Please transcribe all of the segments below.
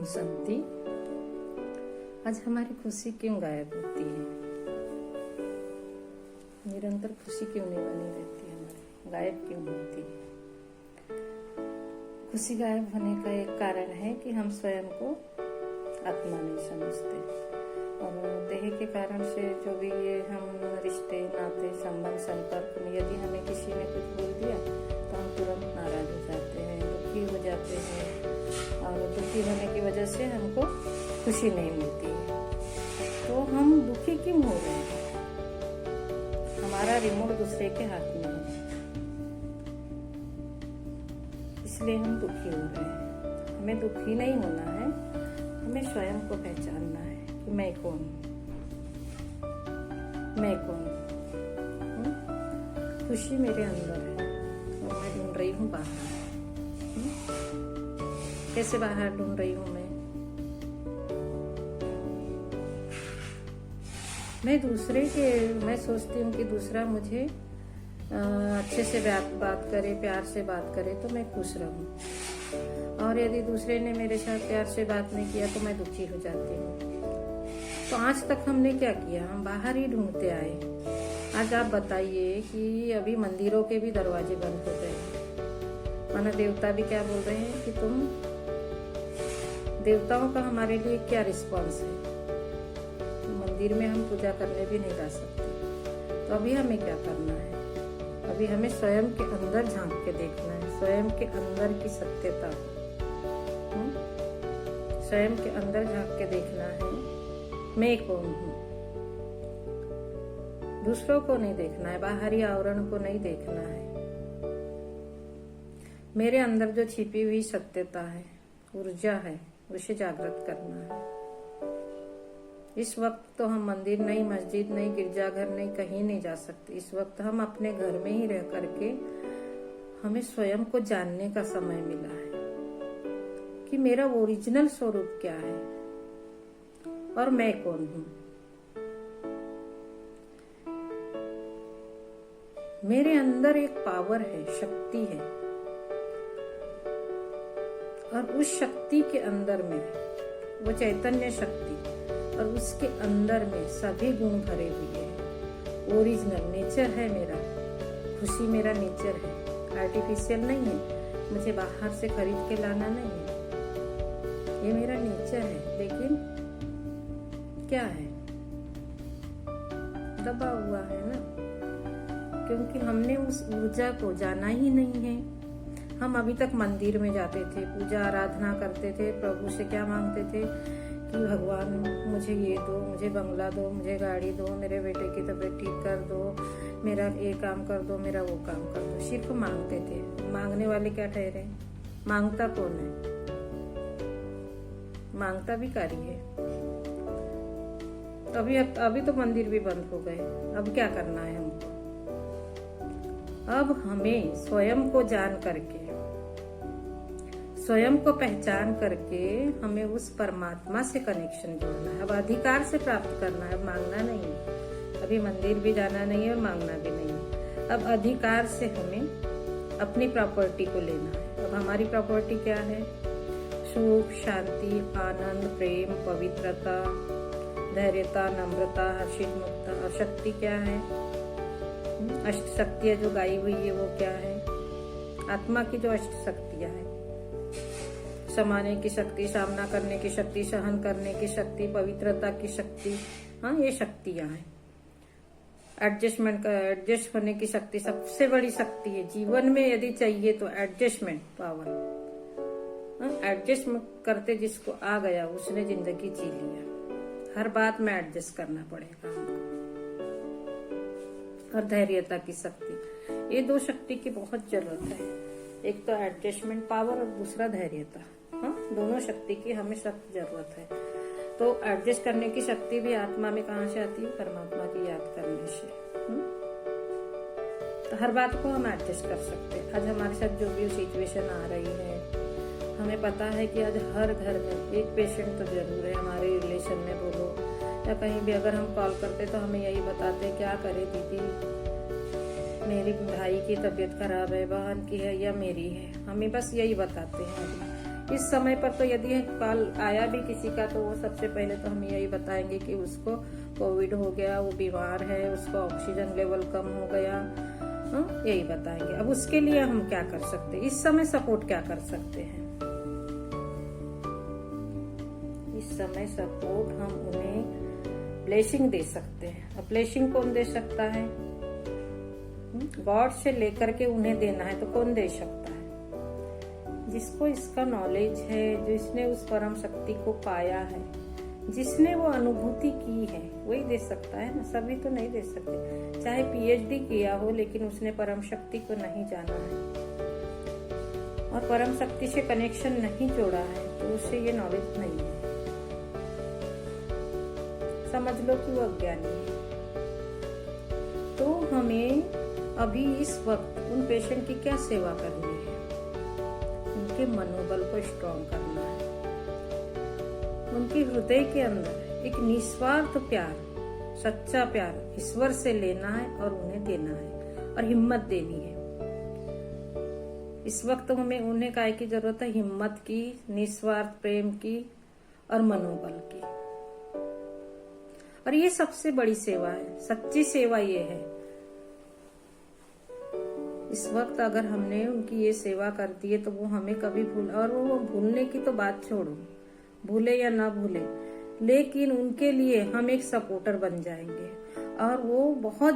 ओम शांति। आज हमारी खुशी क्यों गायब होती है? निरंतर खुशी क्यों नहीं बनी रहती है? हमारी गायब क्यों होती है? खुशी गायब होने का एक कारण है कि हम स्वयं को आत्मा नहीं समझते, और देह के कारण से जो भी ये हम रिश्ते नाते संबंध संपर्क में यदि हमें किसी ने कुछ बोल दिया तो हम तुरंत नाराज हो जाते हैं, दुखी हो जाते हैं, और दुखी होने की वजह से हमको खुशी नहीं मिलती है। तो हम दुखी क्यों हो रहे हैं? हमारा रिमोट दूसरे के हाथ में है, इसलिए हम दुखी हो रहे हैं। हमें दुखी नहीं होना है, हमें स्वयं को पहचानना है कि मैं कौन हूँ, मैं कौन हूँ। खुशी मेरे अंदर है और मैं ढूंढ रही हूँ बाहर। कैसे बाहर ढूंढ रही हूँ मैं सोचती हूँ कि दूसरा मुझे अच्छे से बात करे, प्यार से बात करे तो मैं खुश रहूँ, और यदि दूसरे ने मेरे साथ प्यार से बात नहीं किया तो मैं दुखी हो जाती हूँ। तो आज तक हमने क्या किया? हम बाहर ही ढूंढते आए। आज आप बताइए कि अभी मंदिरों के भी दरवाजे बंद हो गए, माना देवता भी क्या बोल रहे हैं कि तुम, देवताओं का हमारे लिए क्या रिस्पॉन्स है? तो मंदिर में हम पूजा करने भी नहीं जा सकते। तो अभी हमें क्या करना है? अभी हमें स्वयं के अंदर झांक के देखना है, स्वयं के अंदर की सत्यता, स्वयं के अंदर झांक के देखना है मैं कौन हूँ। दूसरों को नहीं देखना है, बाहरी आवरण को नहीं देखना है। मेरे अंदर जो छिपी हुई सत्यता है, ऊर्जा है, उसे जागृत करना है। इस वक्त तो हम मंदिर नहीं, मस्जिद नहीं, गिरजाघर नहीं, कहीं नहीं जा सकते। इस वक्त हम अपने घर में ही रह करके हमें स्वयं को जानने का समय मिला है कि मेरा ओरिजिनल स्वरूप क्या है और मैं कौन हूँ। मेरे अंदर एक पावर है, शक्ति है, और उस शक्ति के अंदर में, वो चैतन्य शक्ति, और उसके अंदर में सभी गुण भरे हुए हैं। ओरिजिनल नेचर है मेरा, खुशी मेरा नेचर है, आर्टिफिशियल नहीं है, मुझे बाहर से खरीद के लाना नहीं है। ये मेरा नेचर है, लेकिन क्या है? दबा हुआ है ना, क्योंकि हमने उस ऊर्जा को जाना ही नहीं है। हम अभी तक मंदिर में जाते थे, पूजा आराधना करते थे, प्रभु से क्या मांगते थे कि भगवान मुझे ये दो, मुझे बंगला दो, मुझे गाड़ी दो, मेरे बेटे की तबीयत ठीक कर दो, मेरा ये काम कर दो, मेरा वो काम कर दो। सिर्फ मांगते थे। मांगने वाले क्या ठहरे? मांगता कौन है? मांगता भिखारी है। अभी तो मंदिर भी बंद हो गए। अब क्या करना है हमको? अब हमें स्वयं को जान करके, स्वयं को पहचान करके हमें उस परमात्मा से कनेक्शन जोड़ना है। अब अधिकार से प्राप्त करना है, अब मांगना नहीं है। अभी मंदिर भी जाना नहीं है और मांगना भी नहीं है। अब अधिकार से हमें अपनी प्रॉपर्टी को लेना है। अब हमारी प्रॉपर्टी क्या है? सुख, शांति, आनंद, प्रेम, पवित्रता, धैर्यता, नम्रता, हर्षित मुक्ता। और शक्ति क्या है? अष्ट शक्तियाँ जो गाई हुई है वो क्या है? आत्मा की जो अष्ट शक्तियाँ हैं, समाने की शक्ति, सामना करने की शक्ति, सहन करने की शक्ति, पवित्रता की शक्ति, हाँ ये शक्तियां हैं। एडजस्ट होने की शक्ति सबसे बड़ी शक्ति है जीवन में। यदि चाहिए तो एडजस्टमेंट पावर, एडजस्ट करते जिसको आ गया उसने जिंदगी जी लिया। हर बात में एडजस्ट करना पड़ेगा हमको। और धैर्यता की शक्ति, ये दो शक्ति की बहुत जरूरत है। एक तो एडजस्टमेंट पावर और दूसरा धैर्यता। हाँ, दोनों शक्ति की हमें सख्त जरूरत है। तो एडजस्ट करने की शक्ति भी आत्मा में कहाँ से आती है? परमात्मा की याद करने से। तो हर बात को हम एडजस्ट कर सकते हैं। आज हमारे साथ जो भी सिचुएशन आ रही है, हमें पता है कि आज हर घर में एक पेशेंट तो जरूर है। हमारे रिलेशन में बोलो या कहीं भी अगर हम कॉल करते तो हमें यही बताते हैं, क्या करे दीदी, मेरी भाई की तबीयत खराब है, बहन की है या मेरी है। हमें बस यही बताते हैं इस समय पर तो यदि कॉल आया भी किसी का तो वो सबसे पहले तो हम यही बताएंगे कि उसको कोविड हो गया, वो बीमार है, उसको ऑक्सीजन लेवल कम हो गया, यही बताएंगे। अब उसके लिए हम क्या कर सकते हैं, इस समय सपोर्ट क्या कर सकते हैं। इस समय सपोर्ट हम उन्हें ब्लेसिंग दे सकते हैं। अब ब्लेसिंग कौन दे सकता है? गॉड से लेकर के उन्हें देना है तो कौन दे सकता है? जिसको इसका नॉलेज है, जिसने उस परम शक्ति को पाया है, जिसने वो अनुभूति की है, वही दे सकता है ना। सभी तो नहीं दे सकते। चाहे पीएचडी किया हो लेकिन उसने परम शक्ति को नहीं जाना है और परम शक्ति से कनेक्शन नहीं जोड़ा है तो उसे ये नॉलेज नहीं है। समझ लो कि वो अज्ञानी है। तो हमें अभी इस वक्त उन पेशेंट की क्या सेवा करनी है? उनके मनोबल को स्ट्रॉन्ग करना है। उनके हृदय के अंदर एक निस्वार्थ प्यार, सच्चा प्यार ईश्वर से लेना है और उन्हें देना है और हिम्मत देनी है। इस वक्त हमें उन्हें काय की जरूरत है? हिम्मत की, निस्वार्थ प्रेम की और मनोबल की। और ये सबसे बड़ी सेवा है, सच्ची सेवा ये है। इस वक्त अगर हमने उनकी ये सेवा कर दी है तो वो हमें कभी और वो भूलने की तो बात छोड़ो, भूले या ना भूले, लेकिन उनके लिए हम एक सपोर्टर बन जाएंगे और वो बहुत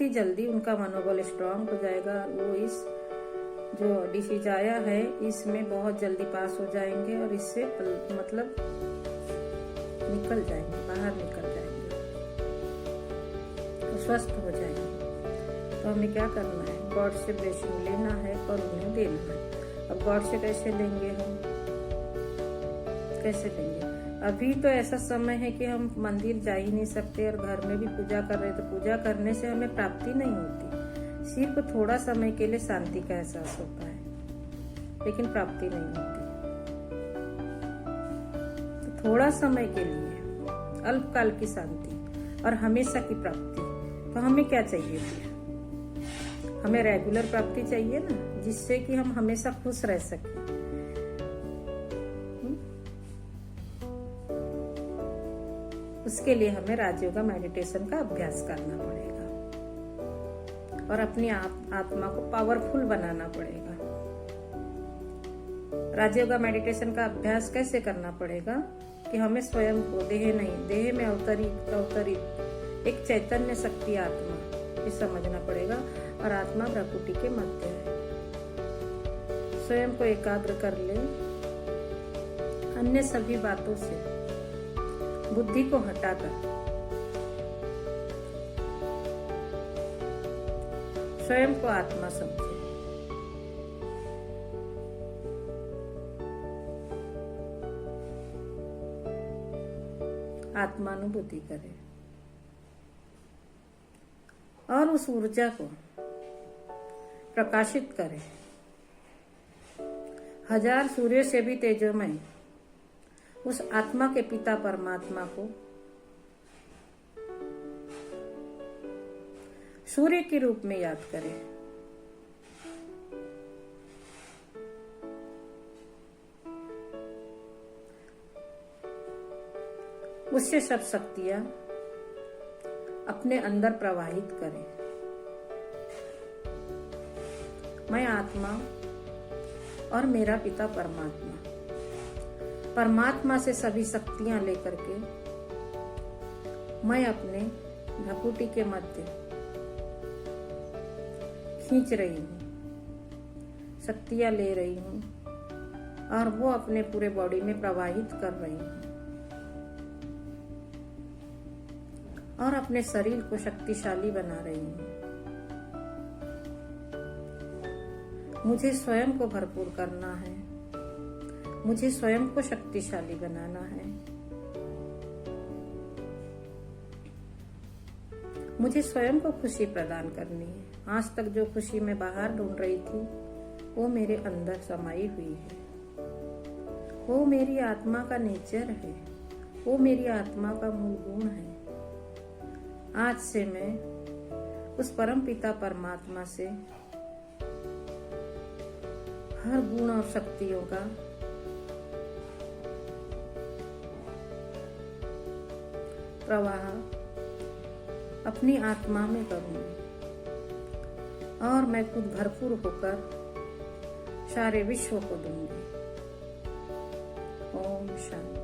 ही जल्दी उनका मनोबल स्ट्रांग हो जाएगा। वो इस जो डिसीज आया है इसमें बहुत जल्दी पास हो जाएंगे और इससे मतलब निकल जाएंगे, बाहर निकल जाएंगे, स्वस्थ हो जाएंगे। तो हमें क्या करना है? गॉड से ब्लेसिंग लेना है और उन्हें देना है। अब गॉड से कैसे लेंगे हम? कैसे लेंगे? अभी तो ऐसा समय है कि हम मंदिर जा ही नहीं सकते और घर में भी पूजा कर रहे, तो पूजा करने से हमें प्राप्ति नहीं होती। सिर्फ थोड़ा समय के लिए शांति का एहसास होता है लेकिन प्राप्ति नहीं होती। तो थोड़ा समय के लिए अल्पकाल की शांति और हमेशा की प्राप्ति। तो हमें क्या चाहिए फिर? हमें रेगुलर प्राप्ति चाहिए ना, जिससे कि हम हमेशा खुश रह सकें। उसके लिए हमें राजयोगा मेडिटेशन का अभ्यास करना पड़ेगा और अपनी आत्मा को पावरफुल बनाना पड़ेगा। राजयोगा मेडिटेशन का अभ्यास कैसे करना पड़ेगा? कि हमें स्वयं को देह नहीं, देह में अवतरित एक चैतन्य शक्ति आत्मा, ये समझना पड़ेगा। और आत्मा प्रकृति के मध्य है। स्वयं को एकाग्र कर ले, अन्य सभी बातों से बुद्धि को हटाकर स्वयं को आत्मा समझे। आत्मानुभूति करे और उस ऊर्जा को प्रकाशित करे। 1000 सूर्य से भी तेजोमय उस आत्मा के पिता परमात्मा को सूर्य के रूप में याद करें। उससे सब शक्तियां अपने अंदर प्रवाहित करें। मैं आत्मा और मेरा पिता परमात्मा, परमात्मा से सभी शक्तियां लेकर के मैं अपने भ्रुकुटी के मध्य खींच रही हूँ, शक्तियां ले रही हूँ और वो अपने पूरे बॉडी में प्रवाहित कर रही हूँ और अपने शरीर को शक्तिशाली बना रही हूँ। मुझे स्वयं को भरपूर करना है, मुझे स्वयं को शक्तिशाली बनाना है, मुझे स्वयं को खुशी प्रदान करनी है। आज तक जो खुशी मैं बाहर ढूंढ रही थी वो मेरे अंदर समाई हुई है। वो मेरी आत्मा का नेचर है, वो मेरी आत्मा का मूल गुण है। आज से मैं उस परम पिता परमात्मा से हर गुण और शक्तियों का प्रवाह अपनी आत्मा में करूंगी और मैं खुद भरपूर होकर सारे विश्व को दूंगी। ओम शांति।